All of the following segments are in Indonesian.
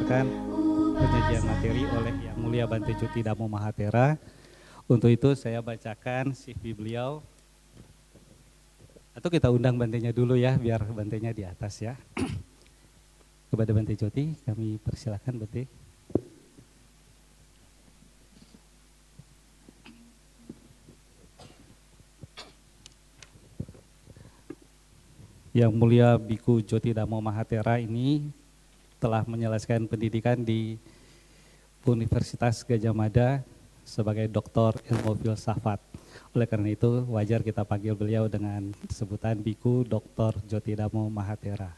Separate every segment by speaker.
Speaker 1: mendengarkan penyajian materi oleh Yang Mulia Bante Joti Dhammo Mahathera. Untuk itu saya bacakan CV beliau. Atau kita undang Bantenya dulu ya, biar Bantenya di atas ya. Kepada Bante Joti, kami persilakan Bante. Yang Mulia Biku Joti Dhammo Mahathera ini telah menyelesaikan pendidikan di Universitas Gadjah Mada sebagai doktor ilmu filsafat. Oleh karena itu wajar kita panggil beliau dengan sebutan Biku Dr. Joti Dhammo Mahathera.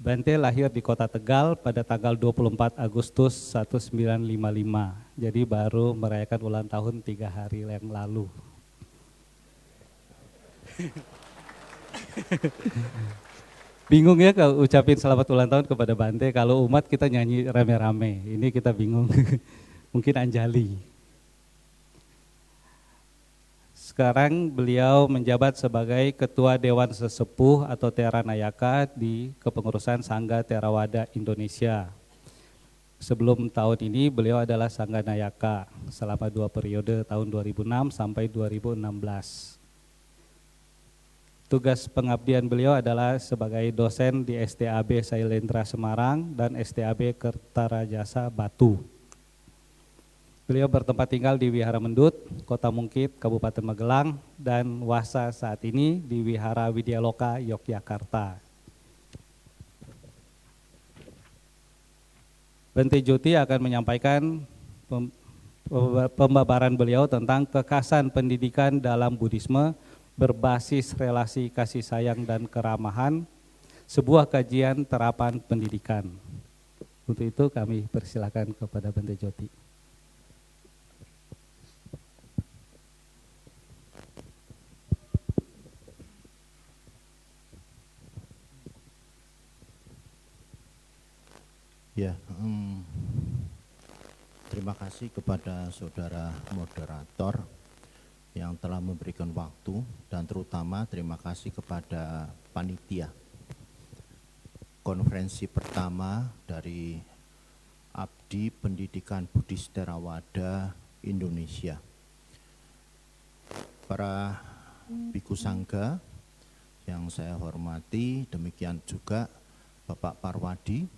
Speaker 1: Bante lahir di Kota Tegal pada tanggal 24 Agustus 1955. Jadi baru merayakan ulang tahun 3 hari yang lalu. Bingung ya kalau ucapin selamat ulang tahun kepada Bante, kalau umat kita nyanyi rame-rame, ini kita bingung. Mungkin Anjali. Sekarang beliau menjabat sebagai Ketua Dewan Sesepuh atau Teranayaka di Kepengurusan Sangga Theravada Indonesia. Sebelum tahun ini beliau adalah Sangga Nayaka selama 2 periode tahun 2006 sampai 2016. Tugas pengabdian beliau adalah sebagai dosen di STAB Sailendra Semarang dan STAB Kertarajasa Batu. Beliau bertempat tinggal di Wihara Mendut, Kota Mungkit, Kabupaten Magelang, dan wasa saat ini di Wihara Widyaloka, Yogyakarta. Bante Joti akan menyampaikan pembabaran beliau tentang kekhasan pendidikan dalam Buddhisme berbasis relasi kasih sayang dan keramahan, sebuah kajian terapan pendidikan. Untuk itu kami persilakan kepada Bante Joti.
Speaker 2: Ya, terima kasih kepada saudara moderator yang telah memberikan waktu, dan terutama terima kasih kepada panitia konferensi pertama dari Abdi Pendidikan Buddhis Theravada Indonesia. Para Biku Sangga yang saya hormati, demikian juga Bapak Parwadi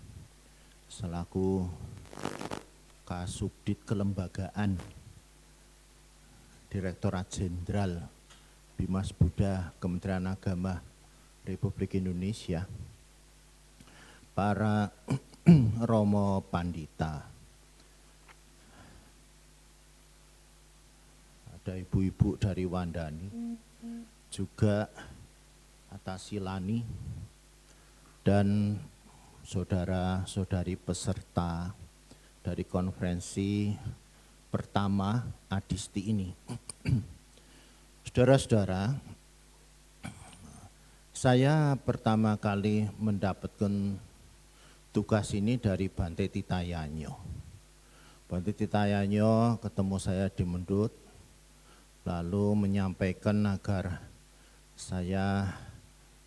Speaker 2: selaku Kasubdit Kelembagaan Direktorat Jenderal Bimas Buddha Kementerian Agama Republik Indonesia, para Romo Pandita, ada ibu-ibu dari Wandani, juga Atasilani, dan saudara-saudari peserta dari konferensi pertama Adisti ini. Saudara-saudara, saya pertama kali mendapatkan tugas ini dari Bante Titayanyo. Bante Titayanyo ketemu saya di Mendut, lalu menyampaikan agar saya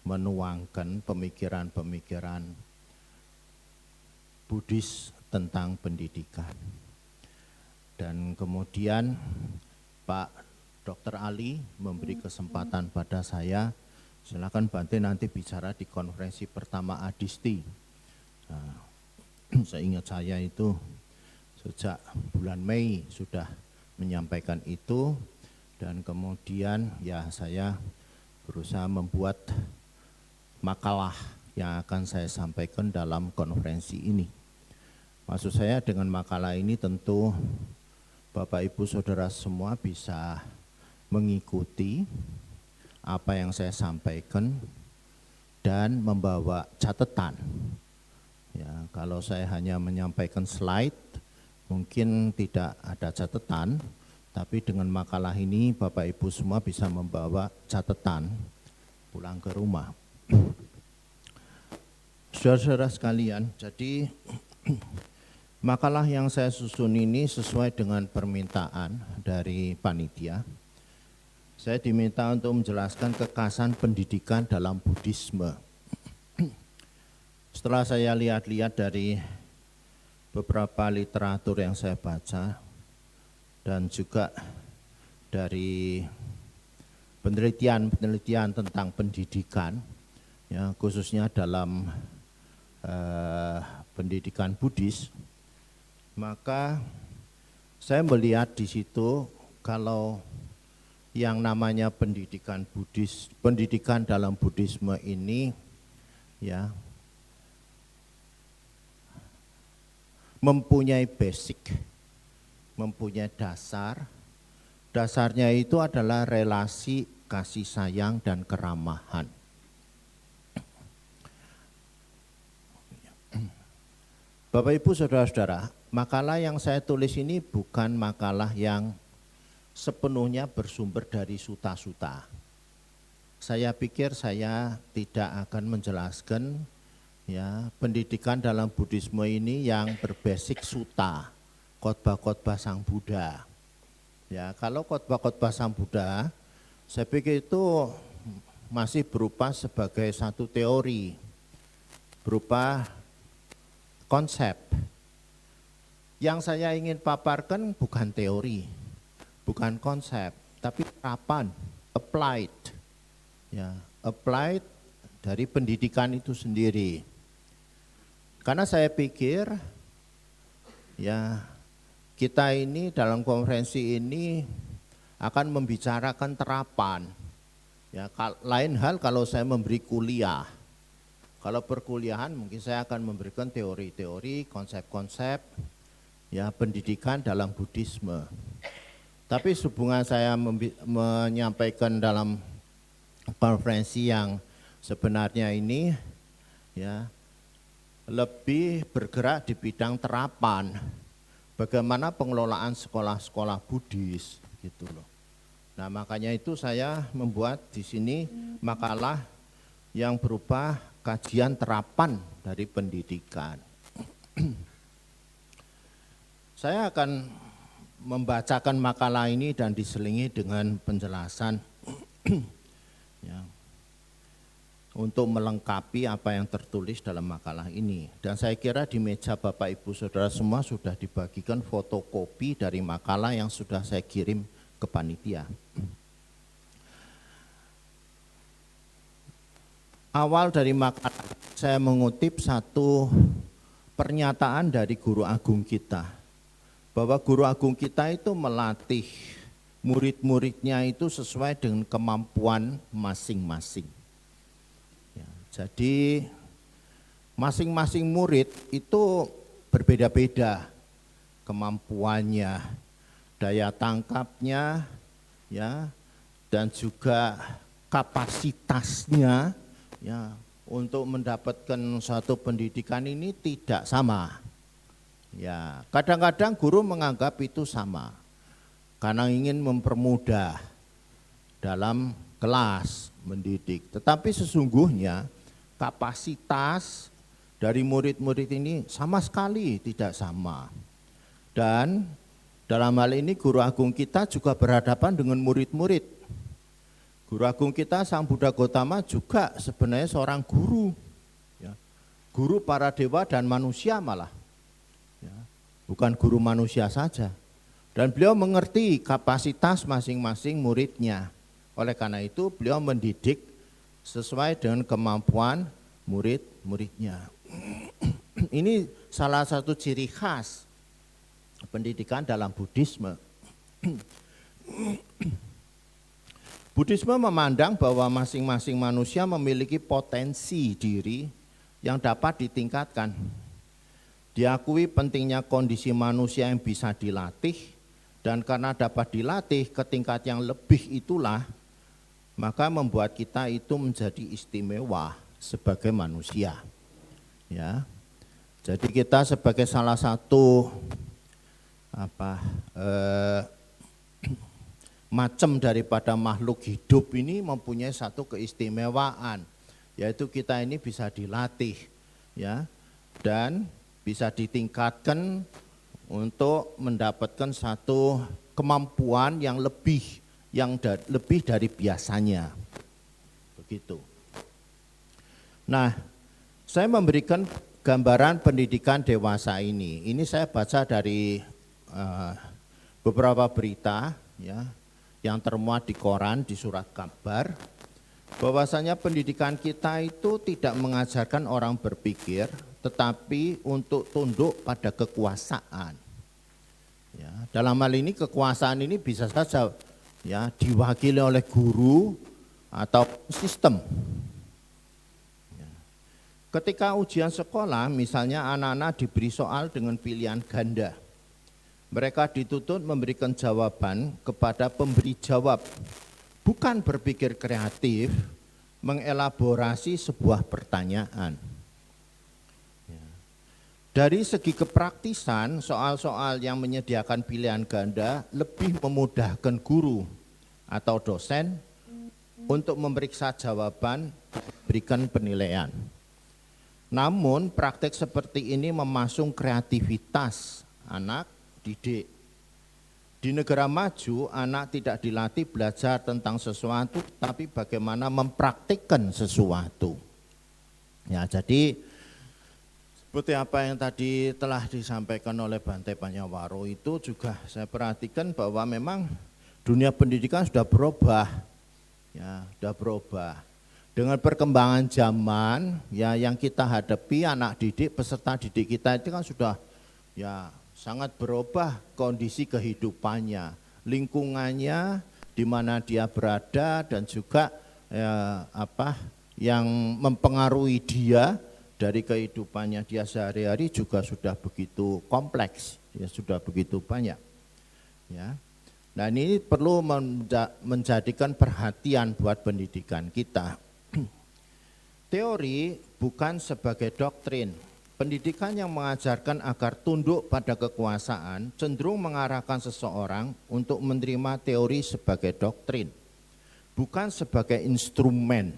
Speaker 2: menuangkan pemikiran-pemikiran Buddhis tentang pendidikan. Dan kemudian Pak Dr. Ali memberi kesempatan pada saya, silakan Bante nanti bicara di konferensi pertama Adisti. Nah, seingat saya itu sejak bulan Mei sudah menyampaikan itu, dan kemudian ya saya berusaha membuat makalah yang akan saya sampaikan dalam konferensi ini. Maksud saya dengan makalah ini tentu Bapak Ibu Saudara semua bisa mengikuti apa yang saya sampaikan dan membawa catatan. Ya, kalau saya hanya menyampaikan slide, mungkin tidak ada catatan, tapi dengan makalah ini Bapak Ibu semua bisa membawa catatan pulang ke rumah. Saudara-saudara sekalian, jadi makalah yang saya susun ini sesuai dengan permintaan dari panitia. Saya diminta untuk menjelaskan kekhasan pendidikan dalam Buddhisme. Setelah saya lihat-lihat dari beberapa literatur yang saya baca dan juga dari penelitian tentang pendidikan, ya, khususnya dalam pendidikan Buddhis, maka saya melihat di situ kalau yang namanya pendidikan Buddhis, pendidikan dalam Buddhisme ini, ya, mempunyai basic, mempunyai dasar. Dasarnya itu adalah relasi kasih sayang dan keramahan. Bapak Ibu Saudara-saudara, makalah yang saya tulis ini bukan makalah yang sepenuhnya bersumber dari suta-suta. Saya pikir saya tidak akan menjelaskan, ya, pendidikan dalam Buddhisme ini yang berbasic suta, khotbah-khotbah Sang Buddha. Ya, kalau khotbah-khotbah Sang Buddha, saya pikir itu masih berupa sebagai satu teori, berupa konsep. Yang saya ingin paparkan bukan teori, bukan konsep, tapi terapan, applied. Ya, applied dari pendidikan itu sendiri. Karena saya pikir, ya, kita ini dalam konferensi ini akan membicarakan terapan. Ya, lain hal kalau saya memberi kuliah. Kalau perkuliahan mungkin saya akan memberikan teori-teori, konsep-konsep, ya, pendidikan dalam Buddhisme. Tapi hubungan saya menyampaikan dalam konferensi yang sebenarnya ini, ya, lebih bergerak di bidang terapan. Bagaimana pengelolaan sekolah-sekolah Buddhis, gitu loh. Nah, makanya itu saya membuat di sini makalah yang berupa kajian terapan dari pendidikan. Saya akan membacakan makalah ini dan diselingi dengan penjelasan ya, untuk melengkapi apa yang tertulis dalam makalah ini. Dan saya kira di meja Bapak Ibu Saudara semua sudah dibagikan fotokopi dari makalah yang sudah saya kirim ke panitia. Awal dari makalah saya mengutip satu pernyataan dari guru agung kita, bahwa guru agung kita itu melatih murid-muridnya itu sesuai dengan kemampuan masing-masing. Ya, jadi masing-masing murid itu berbeda-beda kemampuannya, daya tangkapnya, ya, dan juga kapasitasnya, ya, untuk mendapatkan suatu pendidikan ini tidak sama. Ya, kadang-kadang guru menganggap itu sama karena ingin mempermudah dalam kelas mendidik. Tetapi sesungguhnya kapasitas dari murid-murid ini sama sekali tidak sama. Dan dalam hal ini guru agung kita juga berhadapan dengan murid-murid. Guru agung kita Sang Buddha Gautama juga sebenarnya seorang guru, ya, guru para dewa dan manusia malah, ya, bukan guru manusia saja. Dan beliau mengerti kapasitas masing-masing muridnya. Oleh karena itu beliau mendidik sesuai dengan kemampuan murid-muridnya. Ini salah satu ciri khas pendidikan dalam Buddhisme. Buddhisme memandang bahwa masing-masing manusia memiliki potensi diri yang dapat ditingkatkan. Diakui pentingnya kondisi manusia yang bisa dilatih, dan karena dapat dilatih ke tingkat yang lebih itulah, maka membuat kita itu menjadi istimewa sebagai manusia. Ya, jadi kita sebagai salah satu macam daripada makhluk hidup ini mempunyai satu keistimewaan, yaitu kita ini bisa dilatih, ya, dan bisa ditingkatkan untuk mendapatkan satu kemampuan yang lebih dari biasanya, begitu. Nah, Saya memberikan gambaran pendidikan dewasa ini. Ini saya baca dari beberapa berita ya yang termuat di koran, di surat kabar, bahwasanya pendidikan kita itu tidak mengajarkan orang berpikir, tetapi untuk tunduk pada kekuasaan. Ya, dalam hal ini kekuasaan ini bisa saja ya diwakili oleh guru atau sistem. Ya. Ketika ujian sekolah, misalnya anak-anak diberi soal dengan pilihan ganda. Mereka dituntut memberikan jawaban kepada pemberi jawab, bukan berpikir kreatif, mengelaborasi sebuah pertanyaan. Ya. Dari segi kepraktisan, soal-soal yang menyediakan pilihan ganda lebih memudahkan guru atau dosen untuk memeriksa jawaban, berikan penilaian. Namun praktek seperti ini memasung kreativitas anak didik. Di negara maju, anak tidak dilatih belajar tentang sesuatu, tapi bagaimana mempraktikkan sesuatu. Ya, jadi seperti apa yang tadi telah disampaikan oleh Bante Panyawaro itu juga saya perhatikan bahwa memang dunia pendidikan sudah berubah. Ya, sudah berubah. Dengan perkembangan zaman, ya yang kita hadapi anak didik, peserta didik kita itu kan sudah ya sangat berubah kondisi kehidupannya, lingkungannya di mana dia berada dan juga yang mempengaruhi dia dari kehidupannya dia sehari-hari juga sudah begitu kompleks, ya sudah begitu banyak. Ya. Nah, ini perlu menjadikan perhatian buat pendidikan kita. Teori bukan sebagai doktrin. Pendidikan yang mengajarkan agar tunduk pada kekuasaan cenderung mengarahkan seseorang untuk menerima teori sebagai doktrin, bukan sebagai instrumen.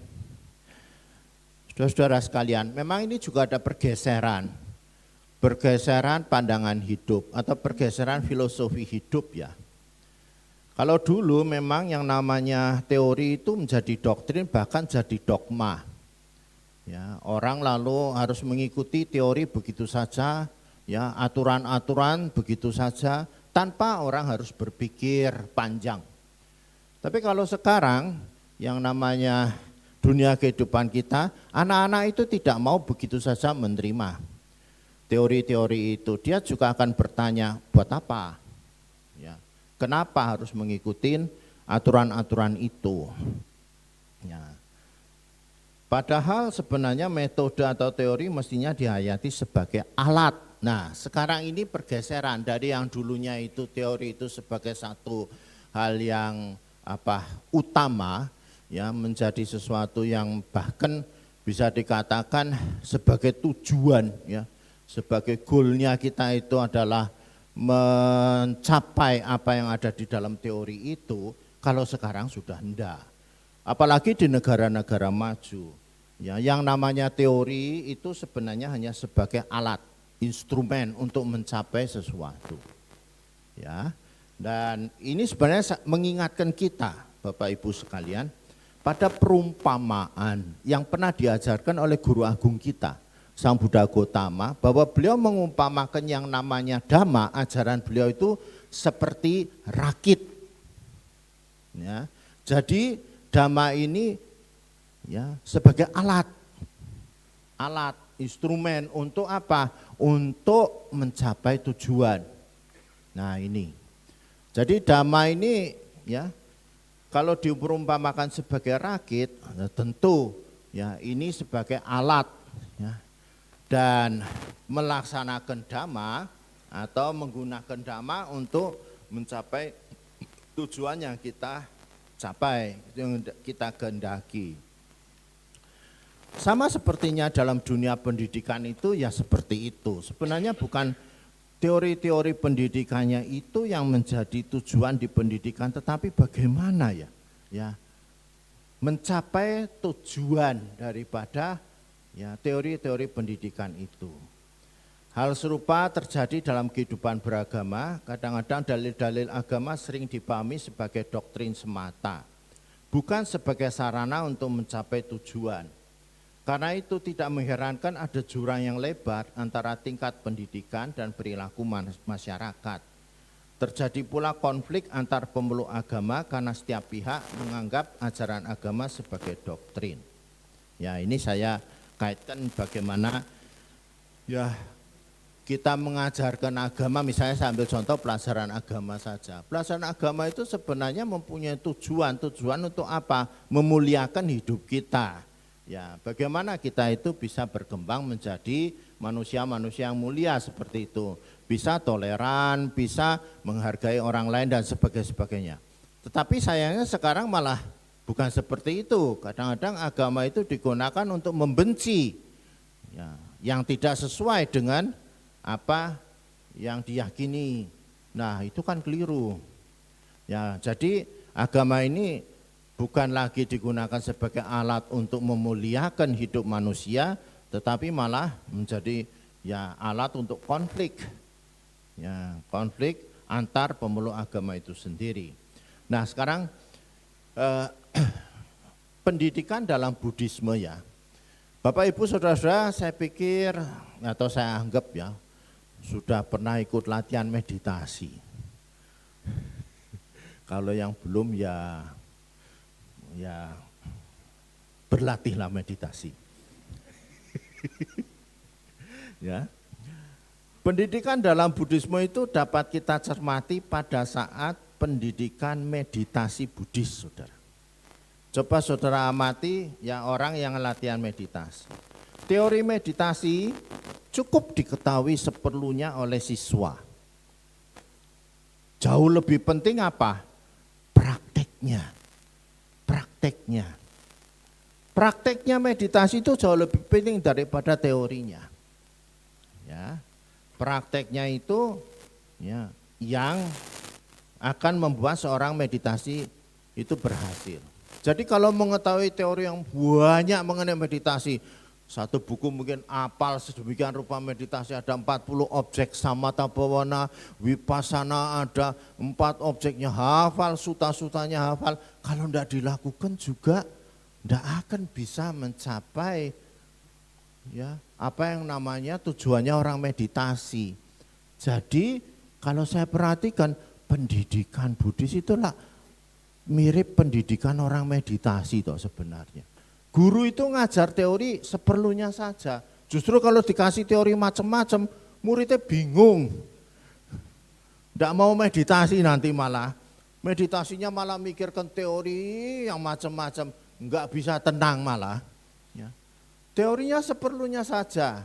Speaker 2: Saudara-saudara sekalian, memang ini juga ada pergeseran pandangan hidup atau pergeseran filosofi hidup ya. Kalau dulu memang yang namanya teori itu menjadi doktrin bahkan jadi dogma. Ya, orang lalu harus mengikuti teori begitu saja, ya aturan-aturan begitu saja, tanpa orang harus berpikir panjang. Tapi kalau sekarang yang namanya dunia kehidupan kita, anak-anak itu tidak mau begitu saja menerima teori-teori itu. Dia juga akan bertanya, buat apa? Ya, kenapa harus mengikuti aturan-aturan itu? Ya. Padahal sebenarnya metode atau teori mestinya dihayati sebagai alat. Nah, sekarang ini pergeseran dari yang dulunya itu teori itu sebagai satu hal yang utama, ya menjadi sesuatu yang bahkan bisa dikatakan sebagai tujuan, ya sebagai goalnya kita itu adalah mencapai apa yang ada di dalam teori itu. Kalau sekarang sudah enggak, apalagi di negara-negara maju. Ya, yang namanya teori itu sebenarnya hanya sebagai alat, instrumen untuk mencapai sesuatu. Ya, dan ini sebenarnya mengingatkan kita, Bapak Ibu sekalian, pada perumpamaan yang pernah diajarkan oleh guru agung kita, Sang Buddha Gautama, bahwa beliau mengumpamakan yang namanya dhamma, ajaran beliau itu seperti rakit. Ya, jadi dhamma ini ya sebagai alat instrumen untuk apa? Untuk mencapai tujuan. Nah ini, jadi dhamma ini ya kalau diumpamakan sebagai rakit, ya tentu ya ini sebagai alat ya, dan melaksanakan dhamma atau menggunakan dhamma untuk mencapai tujuan yang kita capai, yang kita kehendaki. Sama sepertinya dalam dunia pendidikan itu ya seperti itu. Sebenarnya bukan teori-teori pendidikannya itu yang menjadi tujuan di pendidikan, tetapi bagaimana ya mencapai tujuan daripada ya teori-teori pendidikan itu. Hal serupa terjadi dalam kehidupan beragama. Kadang-kadang dalil-dalil agama sering dipahami sebagai doktrin semata, bukan sebagai sarana untuk mencapai tujuan. Karena itu tidak mengherankan ada jurang yang lebar antara tingkat pendidikan dan perilaku masyarakat. Terjadi pula konflik antar pemeluk agama karena setiap pihak menganggap ajaran agama sebagai doktrin. Ya, ini saya kaitkan bagaimana ya kita mengajarkan agama, misalnya saya ambil contoh pelajaran agama saja. Pelajaran agama itu sebenarnya mempunyai tujuan untuk apa? Memuliakan hidup kita. Ya, bagaimana kita itu bisa berkembang menjadi manusia-manusia yang mulia seperti itu. Bisa toleran, bisa menghargai orang lain dan sebagainya. Tetapi sayangnya sekarang malah bukan seperti itu. Kadang-kadang agama itu digunakan untuk membenci, ya, yang tidak sesuai dengan apa yang diyakini. Nah, itu kan keliru. Ya, jadi agama ini bukan lagi digunakan sebagai alat untuk memuliakan hidup manusia, tetapi malah menjadi ya alat untuk konflik. Ya, konflik antar pemeluk agama itu sendiri. Nah, sekarang pendidikan dalam Buddhisme ya. Bapak Ibu Saudara-saudara, saya pikir atau saya anggap ya sudah pernah ikut latihan meditasi. Kalau yang belum ya berlatihlah meditasi. Ya. Pendidikan dalam Buddhisme itu dapat kita cermati pada saat pendidikan meditasi Buddhis, saudara. Coba saudara amati ya orang yang latihan meditasi. Teori meditasi cukup diketahui seperlunya oleh siswa. Jauh lebih penting apa? Prakteknya. Prakteknya meditasi itu jauh lebih penting daripada teorinya. Ya. Prakteknya itu ya, yang akan membuat seorang meditasi itu berhasil. Jadi kalau mengetahui teori yang banyak mengenai meditasi, satu buku mungkin apal sedemikian rupa meditasi, ada 40 objek samatha bhavana, vipassana ada 4 objeknya, hafal, suta-sutanya hafal. Kalau tidak dilakukan juga tidak akan bisa mencapai ya apa yang namanya tujuannya orang meditasi. Jadi kalau saya perhatikan pendidikan Buddhis itulah mirip pendidikan orang meditasi toh sebenarnya. Guru itu ngajar teori seperlunya saja. Justru kalau dikasih teori macam-macam, muridnya bingung. Tidak mau meditasi nanti malah. Meditasinya malah mikirkan teori yang macam-macam, enggak bisa tenang malah. Ya. Teorinya seperlunya saja,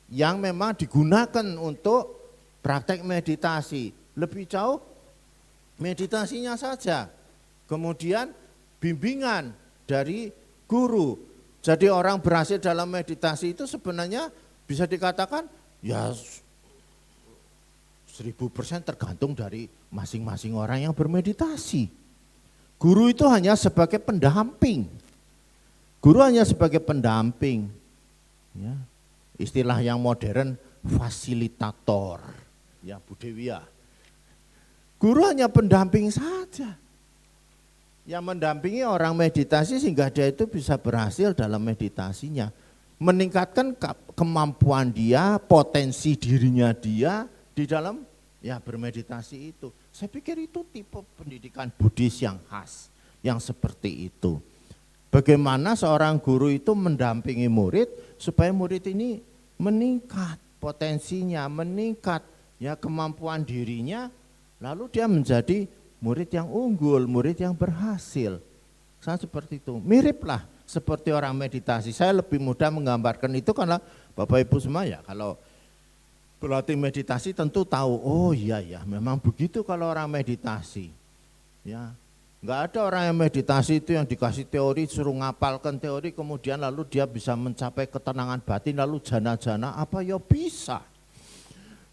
Speaker 2: yang memang digunakan untuk praktek meditasi. Lebih jauh meditasinya saja, kemudian bimbingan dari guru. Jadi orang berhasil dalam meditasi itu sebenarnya bisa dikatakan ya 1000% tergantung dari masing-masing orang yang bermeditasi. Guru itu hanya sebagai pendamping. Guru hanya sebagai pendamping. Ya. Istilah yang modern fasilitator. Ya, Bu Dewi ya. Guru hanya pendamping saja. Yang mendampingi orang meditasi sehingga dia itu bisa berhasil dalam meditasinya. Meningkatkan kemampuan dia, potensi dirinya dia di dalam ya bermeditasi itu. Saya pikir itu tipe pendidikan Buddhis yang khas, yang seperti itu. Bagaimana seorang guru itu mendampingi murid supaya murid ini meningkat potensinya, meningkat ya kemampuan dirinya, lalu dia menjadi murid yang unggul, murid yang berhasil. Saya seperti itu, miriplah seperti orang meditasi. Saya lebih mudah menggambarkan itu karena Bapak Ibu semua ya kalau berlatih meditasi tentu tahu, oh iya ya memang begitu kalau orang meditasi. Ya, enggak ada orang yang meditasi itu yang dikasih teori, suruh ngapalkan teori, kemudian lalu dia bisa mencapai ketenangan batin, lalu jana-jana apa ya bisa.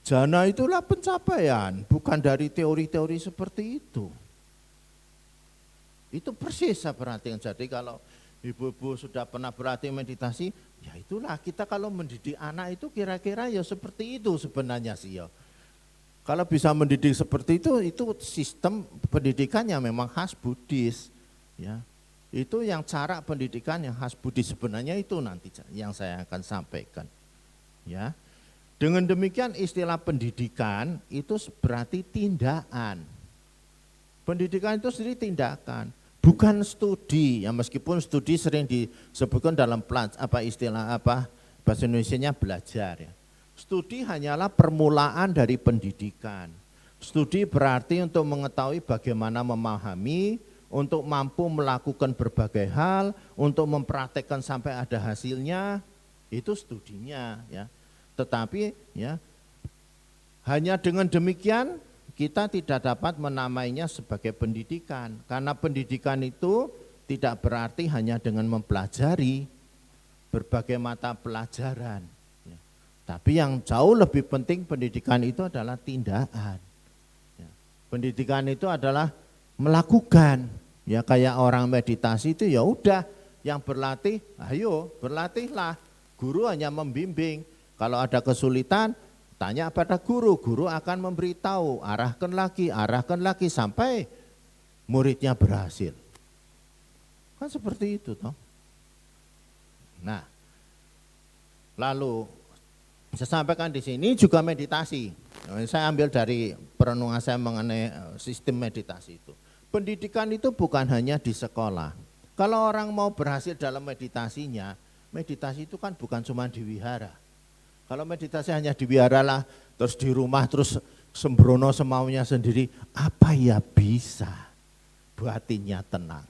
Speaker 2: Jana itulah pencapaian, bukan dari teori-teori seperti itu. Itu persis saya perhatikan. Jadi kalau ibu-ibu sudah pernah berlatih meditasi, ya itulah kita kalau mendidik anak itu kira-kira ya seperti itu sebenarnya sih ya. Kalau bisa mendidik seperti itu sistem pendidikannya memang khas Buddhis. Ya. Itu yang cara pendidikan yang khas Budi sebenarnya itu nanti yang saya akan sampaikan. Ya. Dengan demikian istilah pendidikan itu berarti tindakan. Pendidikan itu sendiri tindakan, bukan studi. Ya meskipun studi sering disebutkan dalam istilah bahasa Indonesianya belajar ya. Studi hanyalah permulaan dari pendidikan. Studi berarti untuk mengetahui bagaimana memahami, untuk mampu melakukan berbagai hal, untuk mempraktekkan sampai ada hasilnya, itu studinya ya. Tetapi ya hanya dengan demikian kita tidak dapat menamainya sebagai pendidikan, karena pendidikan itu tidak berarti hanya dengan mempelajari berbagai mata pelajaran. Ya. Tapi yang jauh lebih penting pendidikan itu adalah tindakan. Ya. Pendidikan itu adalah melakukan. Ya kayak orang meditasi itu ya udah yang berlatih, ayo berlatihlah. Guru hanya membimbing. Kalau ada kesulitan, tanya pada guru, guru akan memberitahu, arahkan lagi sampai muridnya berhasil. Kan seperti itu toh. Nah, lalu saya sampaikan di sini juga meditasi. Saya ambil dari perenungan saya mengenai sistem meditasi itu. Pendidikan itu bukan hanya di sekolah. Kalau orang mau berhasil dalam meditasinya, meditasi itu kan bukan cuma di wihara. Kalau meditasi hanya di wihara lah, terus di rumah, terus sembrono semaunya sendiri, apa ya bisa batinnya tenang?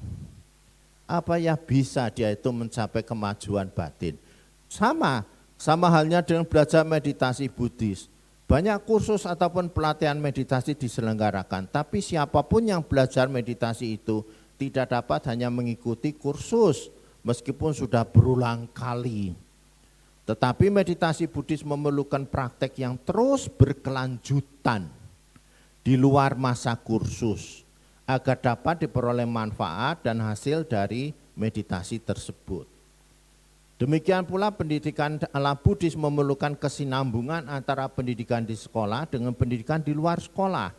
Speaker 2: Apa ya bisa dia itu mencapai kemajuan batin? Sama halnya dengan belajar meditasi Buddhis. Banyak kursus ataupun pelatihan meditasi diselenggarakan, tapi siapapun yang belajar meditasi itu tidak dapat hanya mengikuti kursus, meskipun sudah berulang kali. Tetapi meditasi Buddhis memerlukan praktek yang terus berkelanjutan di luar masa kursus agar dapat diperoleh manfaat dan hasil dari meditasi tersebut. Demikian pula pendidikan ala Buddhis memerlukan kesinambungan antara pendidikan di sekolah dengan pendidikan di luar sekolah.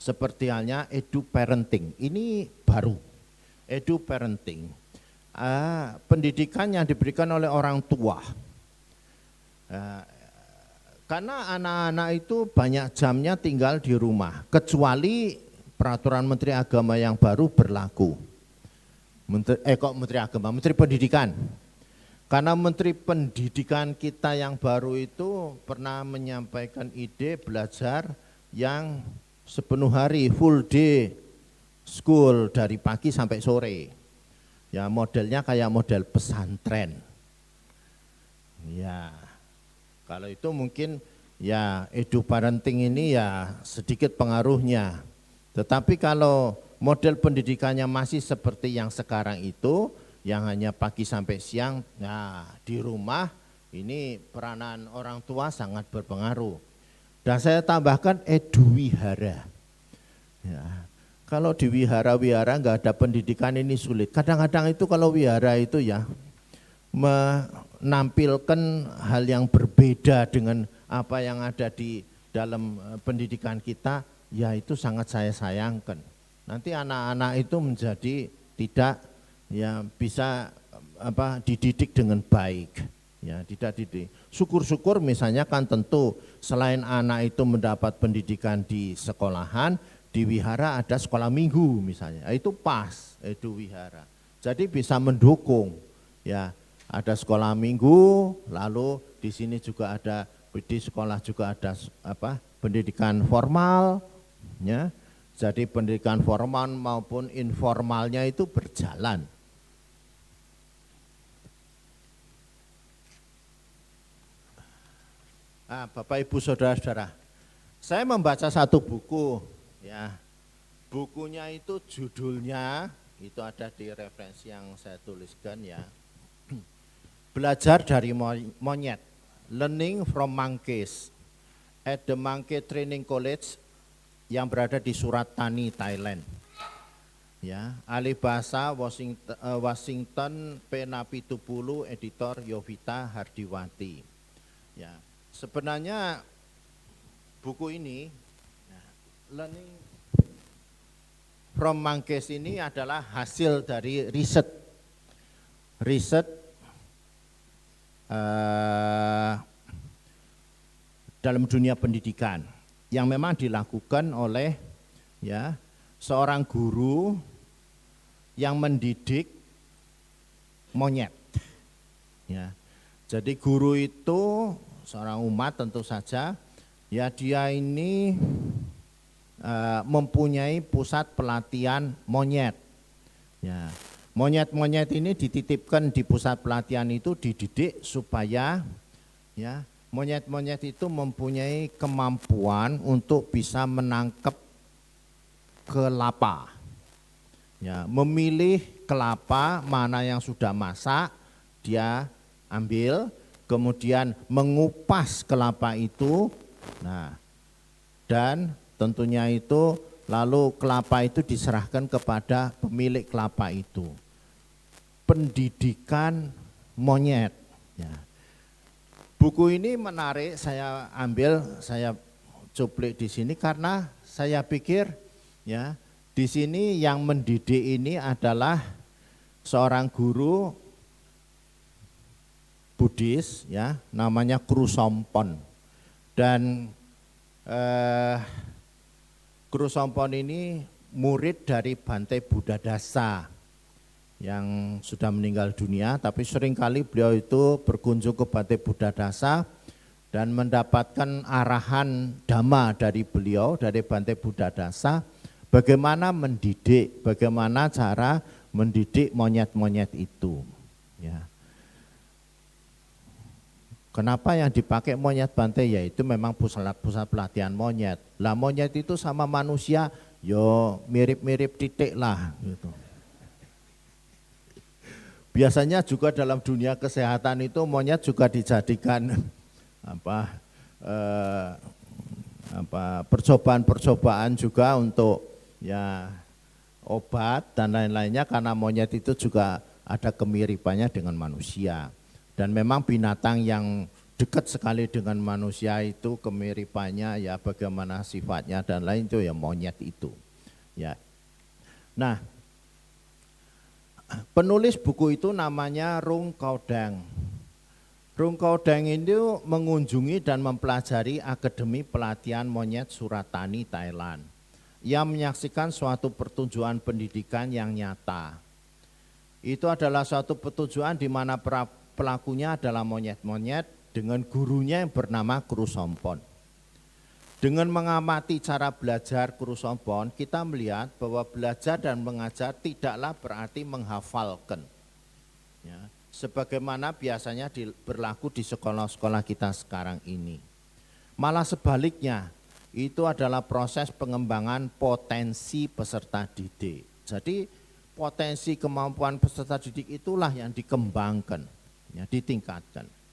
Speaker 2: Seperti halnya edu parenting, ini baru. Edu parenting, pendidikan yang diberikan oleh orang tua. Karena anak-anak itu banyak jamnya tinggal di rumah, kecuali peraturan Menteri Agama yang baru berlaku. Menteri Pendidikan. Karena Menteri Pendidikan kita yang baru itu pernah menyampaikan ide belajar yang sepenuh hari, full day school dari pagi sampai sore. Ya modelnya kayak model pesantren. Ya. Kalau itu mungkin ya edu parenting ini ya sedikit pengaruhnya. Tetapi kalau model pendidikannya masih seperti yang sekarang itu, yang hanya pagi sampai siang, nah di rumah ini peranan orang tua sangat berpengaruh. Dan saya tambahkan edu wihara. Ya, kalau di wihara-wihara nggak ada pendidikan ini sulit. Kadang-kadang itu kalau wihara itu ya menampilkan hal yang berbeda dengan apa yang ada di dalam pendidikan kita, ya itu sangat saya sayangkan. Nanti anak-anak itu menjadi tidak ya bisa dididik dengan baik, ya tidak dididik. Syukur-syukur misalnya kan tentu selain anak itu mendapat pendidikan di sekolahan, di wihara ada sekolah minggu misalnya, itu pas itu wihara. Jadi bisa mendukung ya. Ada sekolah minggu, lalu di sini juga ada di sekolah juga ada pendidikan formal, ya. Jadi pendidikan formal maupun informalnya itu berjalan. Bapak Ibu saudara-saudara, saya membaca satu buku, ya. Bukunya itu judulnya itu ada di referensi yang saya tuliskan ya. Belajar dari monyet, Learning from Monkeys at the Monkey Training College yang berada di Surat Thani, Thailand. Ya, ahli bahasa Washington P. editor Yovita Hardiwati. Ya, sebenarnya buku ini Learning from monkeys ini adalah hasil dari riset dalam dunia pendidikan yang memang dilakukan oleh ya seorang guru yang mendidik monyet. Ya, jadi guru itu seorang umat tentu saja, ya dia ini mempunyai pusat pelatihan monyet. Ya, monyet-monyet ini dititipkan di pusat pelatihan itu, dididik supaya ya monyet-monyet itu mempunyai kemampuan untuk bisa menangkap kelapa. Ya, memilih kelapa mana yang sudah masak, dia ambil, kemudian mengupas kelapa itu. Nah, dan tentunya itu lalu kelapa itu diserahkan kepada pemilik kelapa itu. Pendidikan monyet. Ya. Buku ini menarik, saya ambil, saya cuplik di sini karena saya pikir ya di sini yang mendidik ini adalah seorang guru Buddhis ya, namanya Krusompon. Dan Krusompon ini murid dari Bante Buddhadasa yang sudah meninggal dunia, tapi seringkali beliau itu berkunjung ke Bante Buddhadasa dan mendapatkan arahan dhamma dari beliau, dari Bante Buddhadasa, bagaimana mendidik, bagaimana cara mendidik monyet-monyet itu. Ya. Kenapa yang dipakai monyet Bante? Yaitu memang pusat pelatihan monyet. Lah monyet itu sama manusia, yo mirip-mirip titik lah gitu. Biasanya juga dalam dunia kesehatan itu monyet juga dijadikan percobaan-percobaan juga untuk ya obat dan lain-lainnya, karena monyet itu juga ada kemiripannya dengan manusia. Dan memang binatang yang dekat sekali dengan manusia itu kemiripannya ya bagaimana sifatnya dan lain itu ya monyet itu. Ya. Nah, penulis buku itu namanya Rung Kaudang. Rung Kaudang ini mengunjungi dan mempelajari Akademi Pelatihan Monyet Suratani, Thailand. Ia menyaksikan suatu pertunjukan pendidikan yang nyata. Itu adalah suatu pertunjukan di mana pelakunya adalah monyet-monyet dengan gurunya yang bernama Krusompon. Dengan mengamati cara belajar Krusompon, kita melihat bahwa belajar dan mengajar tidaklah berarti menghafalkan. Ya, sebagaimana biasanya berlaku di sekolah-sekolah kita sekarang ini. Malah sebaliknya, itu adalah proses pengembangan potensi peserta didik. Jadi potensi kemampuan peserta didik itulah yang dikembangkan, ya, ditingkatkan.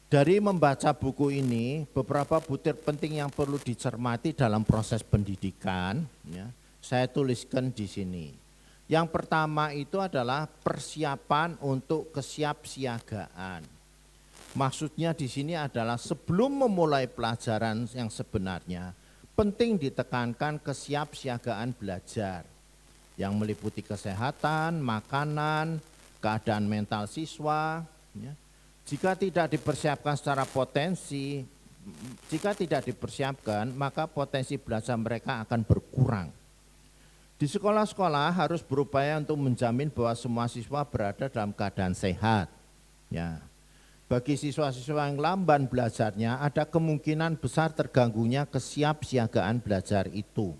Speaker 2: Dari membaca buku ini, beberapa butir penting yang perlu dicermati dalam proses pendidikan, ya, saya tuliskan di sini. Yang pertama itu adalah persiapan untuk kesiapsiagaan. Maksudnya di sini adalah sebelum memulai pelajaran yang sebenarnya, penting ditekankan kesiapsiagaan belajar yang meliputi kesehatan, makanan, keadaan mental siswa. Ya. Jika tidak dipersiapkan secara potensi, jika tidak dipersiapkan, maka potensi belajar mereka akan berkurang. Di sekolah-sekolah harus berupaya untuk menjamin bahwa semua siswa berada dalam keadaan sehat. Ya. Bagi siswa-siswa yang lamban belajarnya, ada kemungkinan besar terganggunya kesiapsiagaan belajar itu.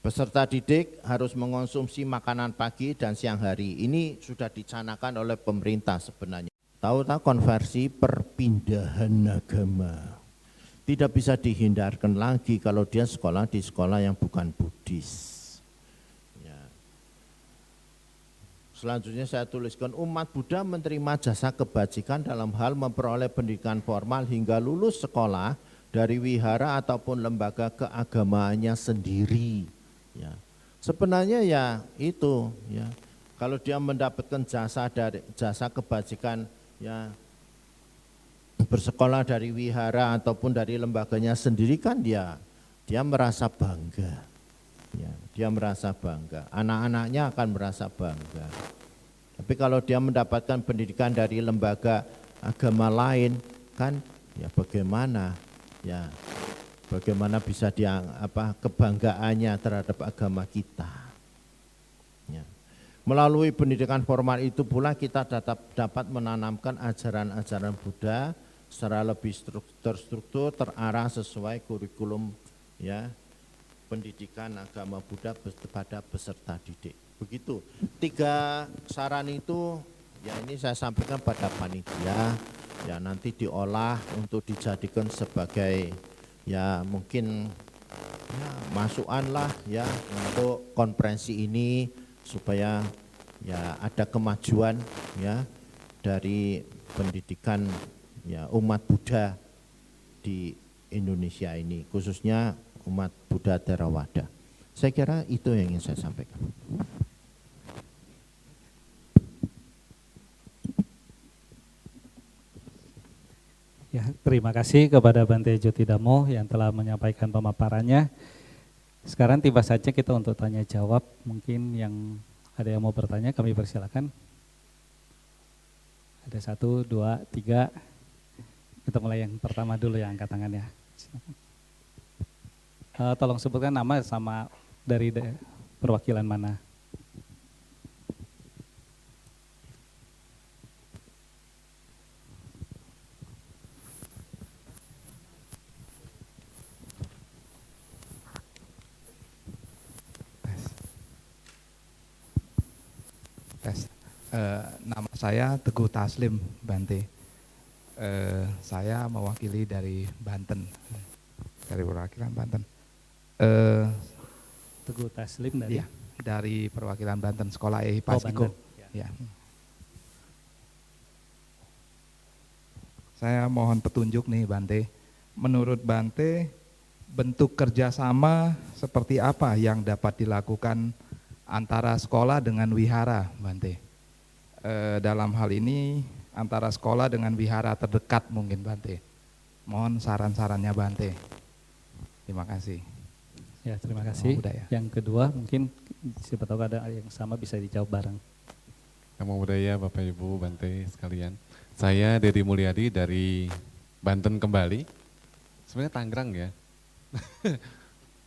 Speaker 2: Peserta didik harus mengonsumsi makanan pagi dan siang hari. Ini sudah dicanangkan oleh pemerintah sebenarnya. Tahu-tahu konversi perpindahan agama. Tidak bisa dihindarkan lagi kalau dia sekolah di sekolah yang bukan Buddhis. Ya. Selanjutnya saya tuliskan, umat Buddha menerima jasa kebajikan dalam hal memperoleh pendidikan formal hingga lulus sekolah dari wihara ataupun lembaga keagamaannya sendiri. Ya. Sebenarnya ya itu, ya. Kalau dia mendapatkan jasa kebajikan, ya, bersekolah dari wihara ataupun dari lembaganya sendiri kan dia merasa bangga. Ya, dia merasa bangga, anak-anaknya akan merasa bangga. Tapi kalau dia mendapatkan pendidikan dari lembaga agama lain, kan ya bagaimana? Ya, bagaimana bisa dia kebanggaannya terhadap agama kita? Ya. Melalui pendidikan formal itu pula kita dapat menanamkan ajaran-ajaran Buddha secara lebih terstruktur, terarah sesuai kurikulum ya pendidikan agama Buddha pada peserta didik. Begitu. 3 saran itu ya ini saya sampaikan pada panitia, ya nanti diolah untuk dijadikan sebagai ya mungkin ya, masukan lah ya untuk konferensi ini supaya ya ada kemajuan ya dari pendidikan ya umat Buddha di Indonesia ini, khususnya umat Buddha Theravada. Saya kira itu yang ingin saya sampaikan.
Speaker 1: Ya, terima kasih kepada Bante Jyotidamo yang telah menyampaikan pemaparannya. Sekarang tiba saja kita untuk tanya jawab. Mungkin yang ada yang mau bertanya, kami persilakan. Ada 1, 2, 3. Kita mulai yang pertama dulu yang angkat tangannya. Silakan. Tolong sebutkan nama sama dari perwakilan mana.
Speaker 3: Nama saya Teguh Taslim, Bante. Saya mewakili dari Banten, dari perwakilan Banten.
Speaker 1: Teguh Taslim dari?
Speaker 3: Ya, dari perwakilan Banten, Sekolah Pasiko. Ya. Saya mohon petunjuk nih Bante. Menurut Bante, bentuk kerjasama seperti apa yang dapat dilakukan antara sekolah dengan wihara, Bante? Dalam hal ini antara sekolah dengan wihara terdekat mungkin, Bante. Mohon saran-sarannya, Bante. Terima kasih.
Speaker 1: Ya, terima kasih.
Speaker 3: Budaya.
Speaker 1: Yang kedua mungkin siapa tahu ada yang sama bisa dijawab bareng.
Speaker 4: Namo Buddhaya, Bapak Ibu, Bante sekalian. Saya Dedi Mulyadi dari Banten kembali. Sebenarnya Tangerang ya.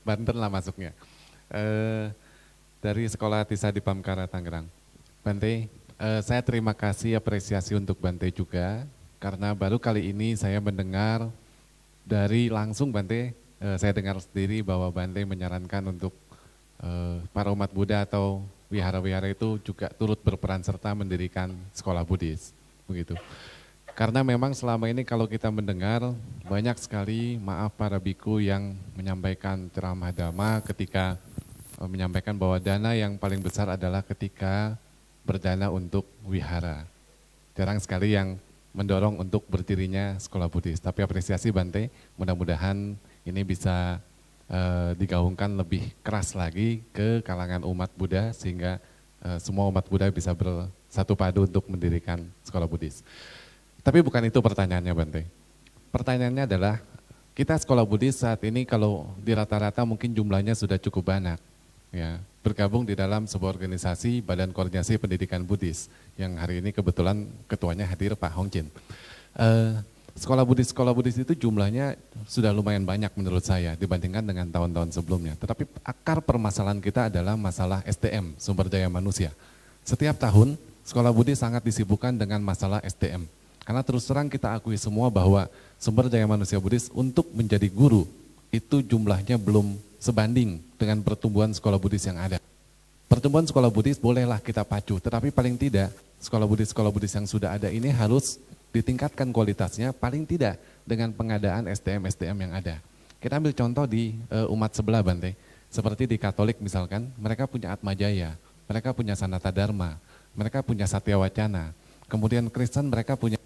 Speaker 4: Banten lah masuknya. Dari Sekolah Tisa di Pamkara Tangerang. Bante, saya terima kasih apresiasi untuk Bante juga karena baru kali ini saya mendengar dari langsung Bante, saya dengar sendiri bahwa Bante menyarankan untuk para umat Buddha atau wihara-wihara itu juga turut berperan serta mendirikan sekolah Buddhis, begitu. Karena memang selama ini kalau kita mendengar banyak sekali maaf para biku yang menyampaikan ceramah dhamma ketika menyampaikan bahwa dana yang paling besar adalah ketika berdana untuk wihara. Jarang sekali yang mendorong untuk berdirinya sekolah Buddhis. Tapi apresiasi Bante, mudah-mudahan ini bisa digaungkan lebih keras lagi ke kalangan umat Buddha sehingga semua umat Buddha bisa bersatu padu untuk mendirikan sekolah Buddhis. Tapi bukan itu pertanyaannya Bante. Pertanyaannya adalah kita sekolah Buddhis saat ini kalau di rata-rata mungkin jumlahnya sudah cukup banyak. Ya, bergabung di dalam sebuah organisasi Badan Koordinasi Pendidikan Buddhis yang hari ini kebetulan ketuanya hadir Pak Hong Jin. Sekolah Buddhis itu jumlahnya sudah lumayan banyak menurut saya dibandingkan dengan tahun-tahun sebelumnya. Tetapi akar permasalahan kita adalah masalah SDM, sumber daya manusia. Setiap tahun sekolah Buddhis sangat disibukkan dengan masalah SDM. Karena terus terang kita akui semua bahwa sumber daya manusia Buddhis untuk menjadi guru itu jumlahnya belum sebanding dengan pertumbuhan sekolah Buddhis yang ada. Pertumbuhan sekolah Buddhis bolehlah kita pacu, tetapi paling tidak sekolah Buddhis yang sudah ada ini harus ditingkatkan kualitasnya paling tidak dengan pengadaan SDM yang ada. Kita ambil contoh di umat sebelah Bante, seperti di Katolik misalkan, mereka punya Atmajaya, mereka punya Sanata Dharma, mereka punya Satya Wacana, kemudian Kristen mereka punya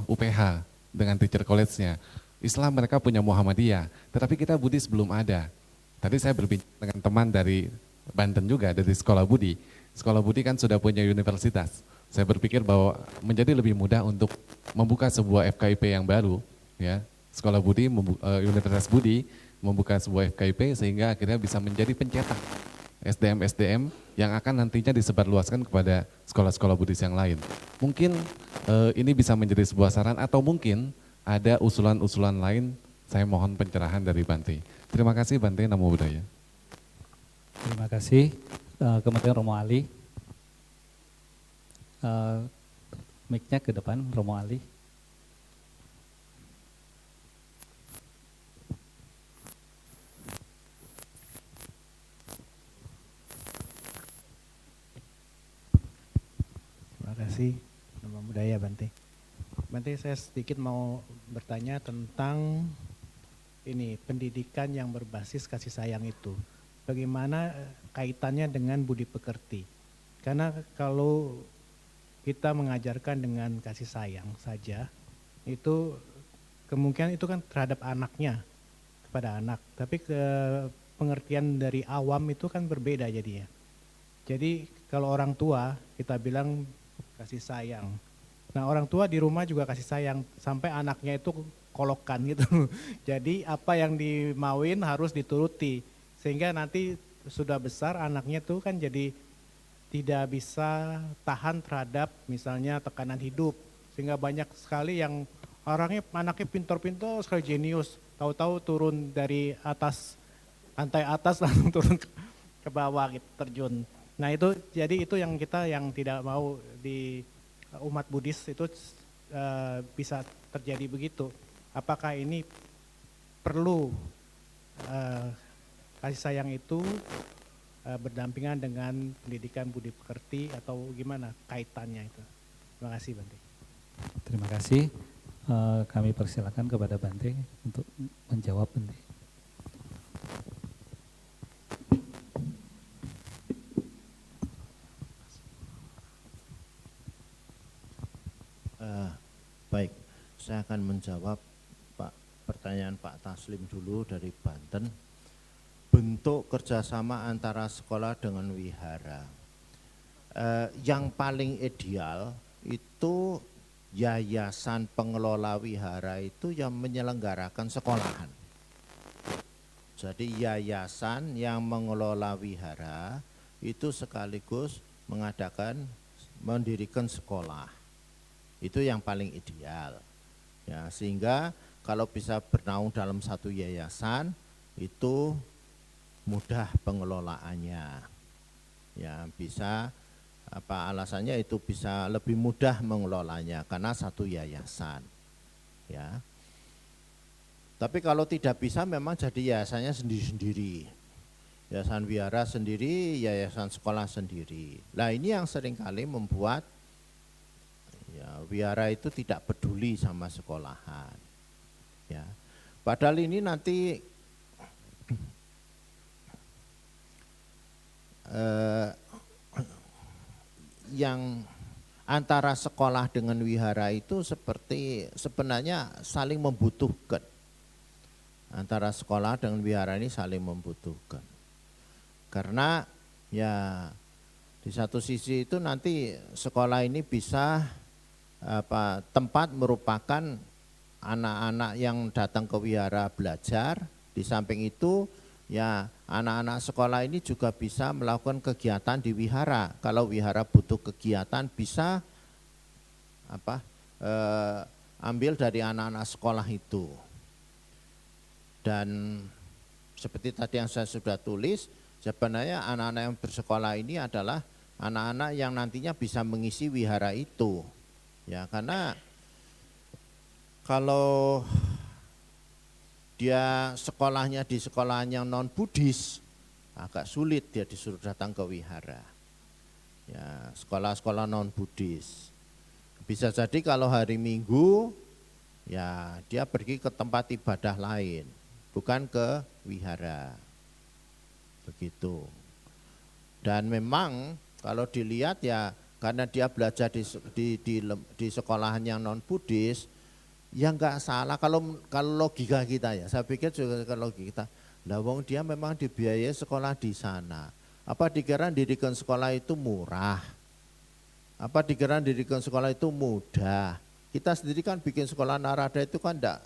Speaker 4: UPH dengan teacher college-nya, Islam mereka punya Muhammadiyah, tetapi kita Buddhis belum ada. Tadi saya berbincang dengan teman dari Banten juga, dari Sekolah Budi. Sekolah Budi kan sudah punya universitas. Saya berpikir bahwa menjadi lebih mudah untuk membuka sebuah FKIP yang baru, ya. Sekolah Budi, Universitas Budi membuka sebuah FKIP sehingga akhirnya bisa menjadi pencetak SDM-SDM yang akan nantinya disebarluaskan kepada sekolah-sekolah Buddhis yang lain. Mungkin ini bisa menjadi sebuah saran atau mungkin ada usulan-usulan lain, saya mohon pencerahan dari Bante. Terima kasih Bante, Namo Buddhaya.
Speaker 1: Terima kasih Kementerian Romo Ali. Mic-nya ke depan, Romo Ali.
Speaker 5: Terima kasih, Namo Buddhaya Bante. Bante, saya sedikit mau bertanya tentang ini pendidikan yang berbasis kasih sayang itu. Bagaimana kaitannya dengan budi pekerti? Karena kalau kita mengajarkan dengan kasih sayang saja, itu kemungkinan itu kan terhadap anaknya, kepada anak. Tapi pengertian dari awam itu kan berbeda jadinya. Jadi kalau orang tua kita bilang kasih sayang. Nah orang tua di rumah juga kasih sayang, sampai anaknya itu kolokan gitu. Jadi apa yang dimauin harus dituruti. Sehingga nanti sudah besar anaknya tuh kan jadi tidak bisa tahan terhadap misalnya tekanan hidup. Sehingga banyak sekali yang anaknya pintar-pintar sekali, jenius. Tahu-tahu turun dari atas, lantai atas langsung turun ke bawah gitu, terjun. Nah itu jadi itu yang kita yang tidak mau di umat Buddhis itu bisa terjadi begitu. Apakah ini perlu kasih sayang itu berdampingan dengan pendidikan budi pekerti atau gimana kaitannya itu? Terima kasih Bante.
Speaker 1: Terima kasih. Kami persilakan kepada Bante untuk menjawab Bante.
Speaker 2: Baik, saya akan menjawab pertanyaan Pak Taslim dulu dari Banten. Bentuk kerjasama antara sekolah dengan wihara. Yang paling ideal itu yayasan pengelola wihara itu yang menyelenggarakan sekolahan. Jadi yayasan yang mengelola wihara itu sekaligus mendirikan sekolah. Itu yang paling ideal. Ya, sehingga kalau bisa bernaung dalam satu yayasan itu mudah pengelolaannya. Ya, bisa alasannya itu bisa lebih mudah mengelolanya karena satu yayasan. Ya. Tapi kalau tidak bisa memang jadi yayasannya sendiri-sendiri. Yayasan wihara sendiri, yayasan sekolah sendiri. Nah, ini yang seringkali membuat ya, wihara itu tidak peduli sama sekolahan. Ya. Padahal ini nanti yang antara sekolah dengan wihara itu seperti sebenarnya saling membutuhkan. Antara sekolah dengan wihara ini saling membutuhkan. Karena ya di satu sisi itu nanti sekolah ini bisa tempat merupakan anak-anak yang datang ke wihara belajar. Di samping itu ya anak-anak sekolah ini juga bisa melakukan kegiatan di wihara. Kalau wihara butuh kegiatan bisa ambil dari anak-anak sekolah itu. Dan seperti tadi yang saya sudah tulis, sebenarnya anak-anak yang bersekolah ini adalah anak-anak yang nantinya bisa mengisi wihara itu. Ya, karena kalau dia sekolahnya di sekolahan yang non Buddhis, agak sulit dia disuruh datang ke wihara. Ya, sekolah-sekolah non Buddhis. Bisa jadi kalau hari Minggu, ya dia pergi ke tempat ibadah lain, bukan ke wihara. Begitu. Dan memang kalau dilihat ya karena dia belajar di sekolahan yang non Buddhis, ya enggak salah kalau logika kita ya. Saya pikir juga kalau logika kita, lah wong dia memang dibiayai sekolah di sana. Apa dikira dirikan sekolah itu murah? Apa dikira dirikan sekolah itu mudah? Kita sendiri kan bikin sekolah Narada itu kan enggak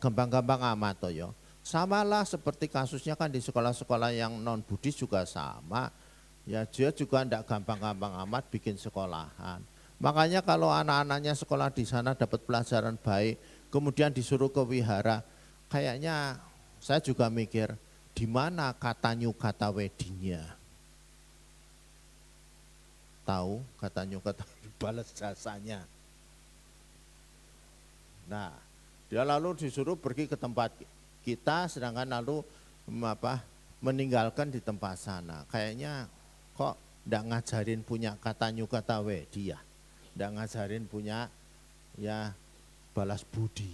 Speaker 2: gampang-gampang amat toh ya. Samalah seperti kasusnya kan di sekolah-sekolah yang non Buddhis juga sama. Ya dia juga tidak gampang-gampang amat bikin sekolahan. Makanya kalau anak-anaknya sekolah di sana dapat pelajaran baik, kemudian disuruh ke wihara, kayaknya saya juga mikir, di mana kata new kata weddingnya? Tahu kata new kata balas jasanya. Nah, dia lalu disuruh pergi ke tempat kita, sedangkan lalu meninggalkan di tempat sana. Kayaknya kok tidak ngajarin punya kata new kata wedi ya, tidak ngajarin punya ya balas budi.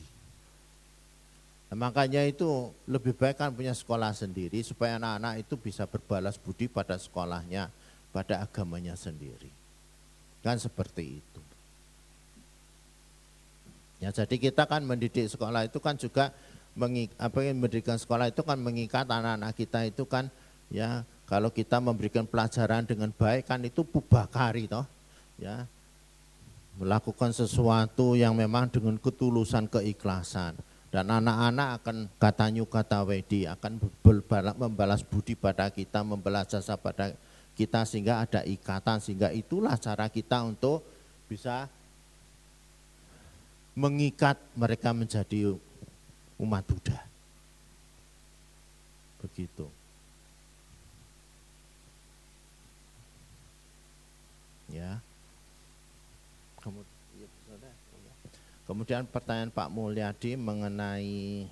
Speaker 2: Nah, makanya itu lebih baik kan punya sekolah sendiri supaya anak-anak itu bisa berbalas budi pada sekolahnya, pada agamanya sendiri. Kan seperti itu. Ya, jadi kita kan mendidik sekolah itu kan juga mendidikan sekolah itu kan mengikat anak-anak kita itu kan ya, kalau kita memberikan pelajaran dengan baik kan itu pubakari toh ya, melakukan sesuatu yang memang dengan ketulusan, keikhlasan, dan anak-anak akan katanya kata wedi akan membalas budi pada kita, membalas jasa pada kita sehingga ada ikatan, sehingga itulah cara kita untuk bisa mengikat mereka menjadi umat Buddha. Begitu. Ya. Kemudian pertanyaan Pak Mulyadi mengenai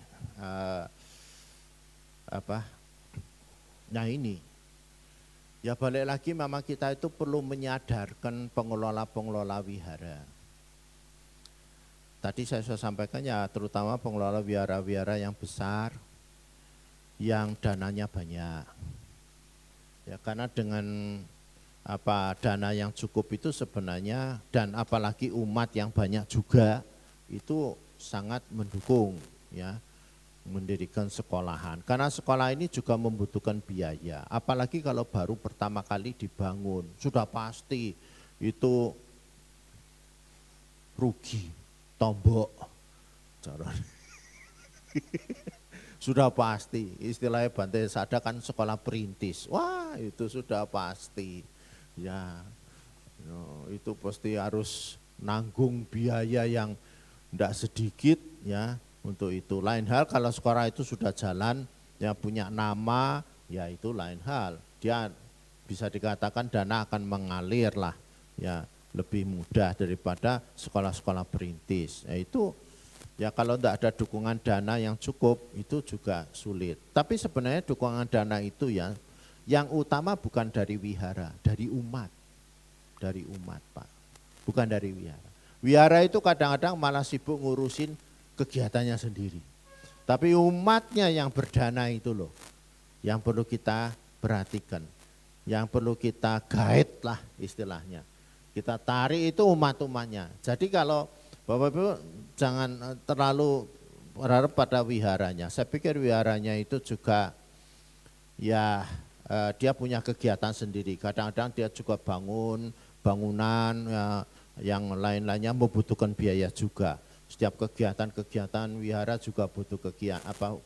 Speaker 2: nah ini. Ya balik lagi memang kita itu perlu menyadarkan pengelola-pengelola wihara. Tadi saya sudah sampaikan ya, terutama pengelola wihara-wihara yang besar, yang dananya banyak. Ya karena dengan dana yang cukup itu sebenarnya, dan apalagi umat yang banyak juga, itu sangat mendukung ya mendirikan sekolahan. Karena sekolah ini juga membutuhkan biaya, apalagi kalau baru pertama kali dibangun, sudah pasti itu rugi, tombok, sudah pasti. Istilahnya Bante Sada kan sekolah perintis, wah itu sudah pasti. Ya, itu pasti harus nanggung biaya yang tidak sedikit ya untuk itu. Lain hal kalau sekolah itu sudah jalan, ya punya nama, ya itu lain hal. Dia bisa dikatakan dana akan mengalir lah, ya lebih mudah daripada sekolah-sekolah perintis. Ya itu ya kalau tidak ada dukungan dana yang cukup itu juga sulit. Tapi sebenarnya dukungan dana itu ya yang utama bukan dari wihara, dari umat Pak, bukan dari wihara. Wihara itu kadang-kadang malah sibuk ngurusin kegiatannya sendiri. Tapi umatnya yang berdana itu loh, yang perlu kita perhatikan, yang perlu kita guide lah istilahnya. Kita tarik itu umat-umatnya. Jadi kalau Bapak-Ibu jangan terlalu berharap pada wiharanya. Saya pikir wiharanya itu juga ya dia punya kegiatan sendiri. Kadang-kadang dia juga bangunan ya, yang lain-lainnya membutuhkan biaya juga. Setiap kegiatan-kegiatan wihara juga butuh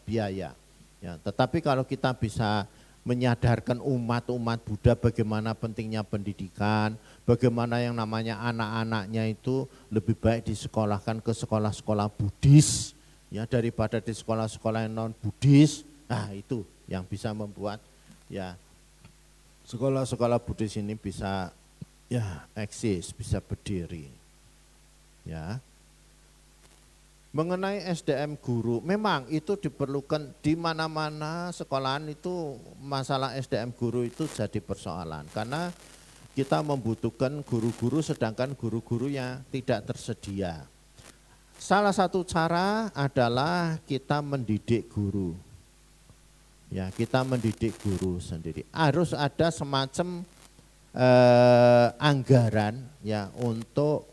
Speaker 2: biaya. Ya, tetapi kalau kita bisa menyadarkan umat-umat Buddha bagaimana pentingnya pendidikan, bagaimana yang namanya anak-anaknya itu lebih baik disekolahkan ke sekolah-sekolah Buddhis ya daripada di sekolah-sekolah yang non Buddhis. Nah, itu yang bisa membuat ya sekolah-sekolah Buddhis ini bisa ya eksis, bisa berdiri. Ya. Mengenai SDM guru, memang itu diperlukan di mana-mana sekolahan itu, masalah SDM guru itu jadi persoalan. Karena kita membutuhkan guru-guru sedangkan guru-gurunya tidak tersedia. Salah satu cara adalah kita mendidik guru. Ya, kita mendidik guru sendiri. Harus ada semacam anggaran ya untuk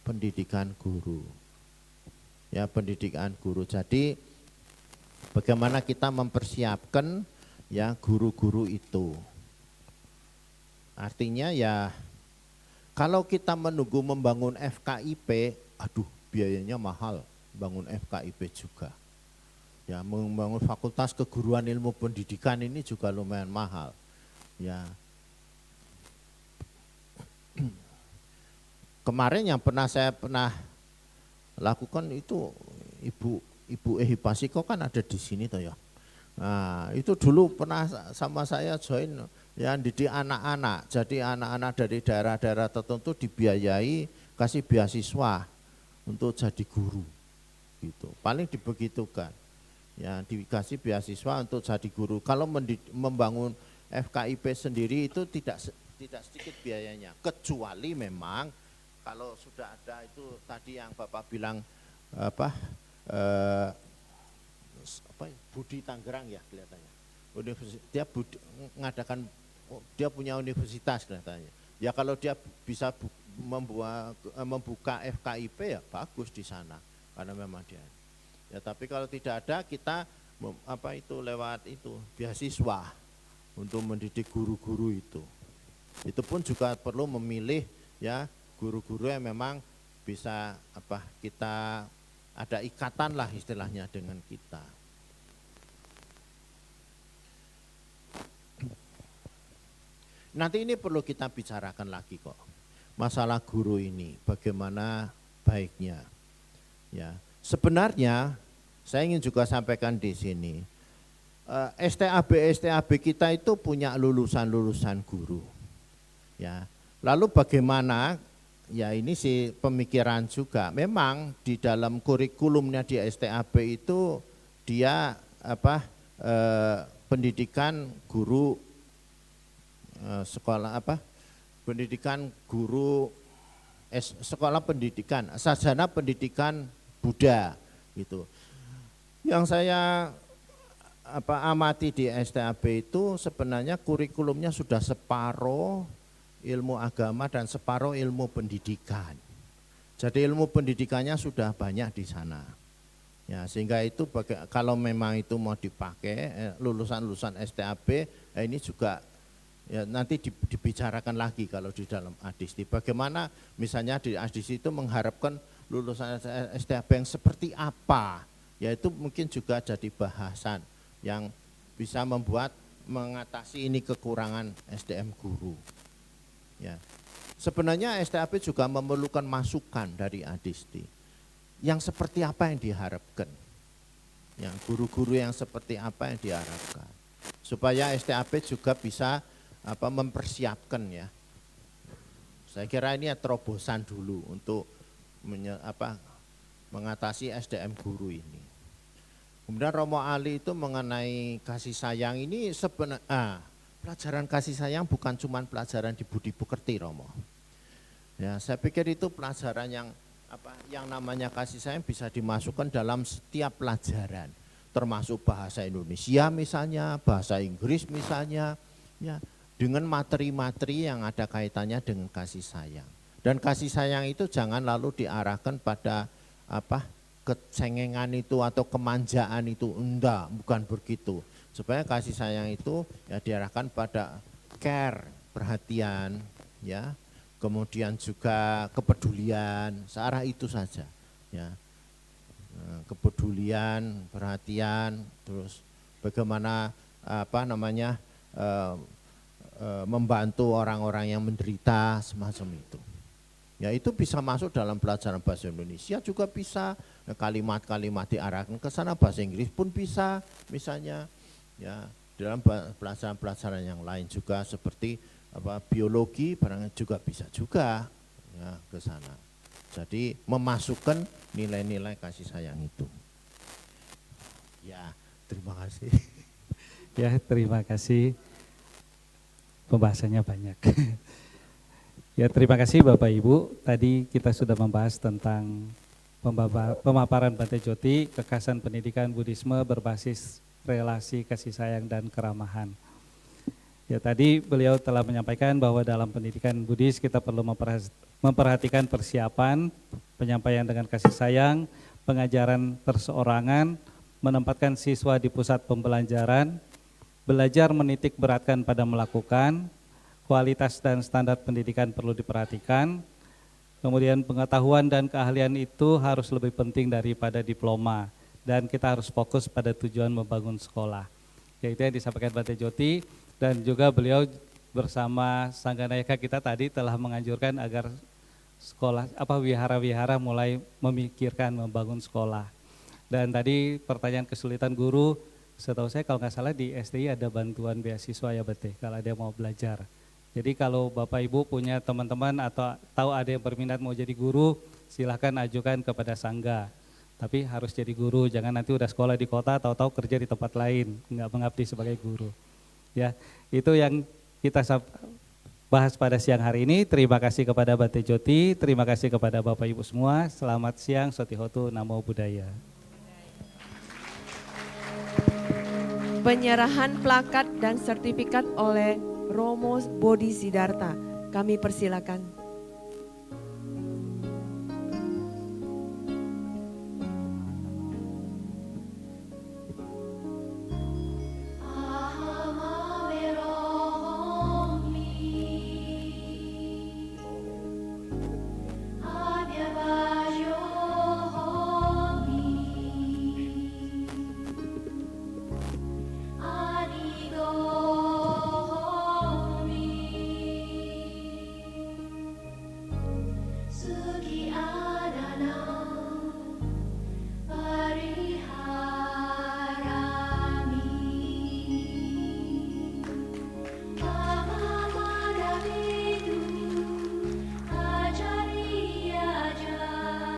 Speaker 2: pendidikan guru. Ya, pendidikan guru. Jadi bagaimana kita mempersiapkan ya guru-guru itu. Artinya ya kalau kita menunggu membangun FKIP, aduh biayanya mahal bangun FKIP juga. Ya, membangun fakultas keguruan ilmu pendidikan ini juga lumayan mahal. Ya. Kemarin yang saya pernah lakukan itu Ibu Ehi Pasiko kan ada di sini toh ya. Nah, itu dulu pernah sama saya join yang didik anak-anak. Jadi anak-anak dari daerah-daerah tertentu dibiayai, kasih beasiswa untuk jadi guru. Gitu. Paling dibegitukan. Ya, dikasih beasiswa untuk jadi guru. Kalau membangun FKIP sendiri itu tidak sedikit biayanya, kecuali memang kalau sudah ada itu tadi yang Bapak bilang Budi Tangerang ya kelihatannya. Dia punya universitas kelihatannya. Ya kalau dia bisa membuka FKIP ya bagus di sana karena memang dia. Ya tapi kalau tidak ada kita lewat itu beasiswa untuk mendidik guru-guru itu. Itu pun juga perlu memilih ya guru-guru yang memang bisa kita ada ikatan lah istilahnya dengan kita. Nanti ini perlu kita bicarakan lagi kok. Masalah guru ini bagaimana baiknya. Ya, sebenarnya saya ingin juga sampaikan di sini. STAB kita itu punya lulusan-lulusan guru. Ya. Lalu bagaimana? Ya ini sih pemikiran juga. Memang di dalam kurikulumnya di STAB itu dia pendidikan guru pendidikan guru sekolah pendidikan, sarjana pendidikan Buddha gitu. Yang saya amati di STAB itu sebenarnya kurikulumnya sudah separuh ilmu agama dan separuh ilmu pendidikan. Jadi ilmu pendidikannya sudah banyak di sana. Ya, sehingga itu kalau memang itu mau dipakai lulusan-lulusan STAB ini juga ya, nanti dibicarakan lagi kalau di dalam ADISTI. Bagaimana misalnya di ADISTI itu mengharapkan lulusan STAB yang seperti apa? Yaitu mungkin juga jadi bahasan yang bisa mengatasi ini kekurangan SDM guru. Ya. Sebenarnya STAB juga memerlukan masukan dari ADISTI. Yang seperti apa yang diharapkan? Yang guru-guru yang seperti apa yang diharapkan? Supaya STAB juga bisa mempersiapkan ya. Saya kira ini terobosan dulu untuk mengatasi SDM guru ini. Kemudian Romo Ali itu mengenai kasih sayang ini sebenarnya pelajaran kasih sayang bukan cuma pelajaran di Budi Pekerti Romo. Ya, saya pikir itu pelajaran yang namanya kasih sayang bisa dimasukkan dalam setiap pelajaran, termasuk bahasa Indonesia misalnya, bahasa Inggris misalnya, ya, dengan materi-materi yang ada kaitannya dengan kasih sayang. Dan kasih sayang itu jangan lalu diarahkan pada kecengengan itu atau kemanjaan itu, enggak, bukan begitu. Supaya kasih sayang itu ya diarahkan pada care, perhatian, ya, kemudian juga kepedulian, searah itu saja, ya, kepedulian, perhatian, terus bagaimana membantu orang-orang yang menderita semacam itu. Ya itu bisa masuk dalam pelajaran bahasa Indonesia juga bisa, kalimat-kalimat diarahkan ke sana, bahasa Inggris pun bisa misalnya, ya dalam pelajaran-pelajaran yang lain juga seperti biologi barangnya juga bisa juga ya ke sana. Jadi memasukkan nilai-nilai kasih sayang itu. Ya, terima kasih.
Speaker 1: Ya, terima kasih. Pembahasannya banyak. Ya, terima kasih Bapak Ibu. Tadi kita sudah membahas tentang pemaparan Bante Joti, kekhasan pendidikan Buddhisme berbasis relasi kasih sayang dan keramahan. Ya, tadi beliau telah menyampaikan bahwa dalam pendidikan Buddhis kita perlu memperhatikan persiapan, penyampaian dengan kasih sayang, pengajaran perseorangan, menempatkan siswa di pusat pembelajaran, belajar menitik beratkan pada melakukan, kualitas dan standar pendidikan perlu diperhatikan, kemudian pengetahuan dan keahlian itu harus lebih penting daripada diploma, dan kita harus fokus pada tujuan membangun sekolah. Yaitu yang disampaikan Bante Joti, dan juga beliau bersama Sangganayaka kita tadi telah menganjurkan agar sekolah wihara-wihara mulai memikirkan membangun sekolah. Dan tadi pertanyaan kesulitan guru, setahu saya kalau nggak salah di STI ada bantuan beasiswa ya Bante, kalau ada yang mau belajar. Jadi kalau Bapak Ibu punya teman-teman atau tahu ada yang berminat mau jadi guru, silahkan ajukan kepada Sangga. Tapi harus jadi guru, jangan nanti udah sekolah di kota, tahu-tahu kerja di tempat lain, nggak mengabdi sebagai guru. Ya, itu yang kita bahas pada siang hari ini. Terima kasih kepada Bante Joti, terima kasih kepada Bapak Ibu semua. Selamat siang, Sotihotu, Namo Buddhaya.
Speaker 6: Penyerahan plakat dan sertifikat oleh Romo Bodhisidarta. Kami persilakan.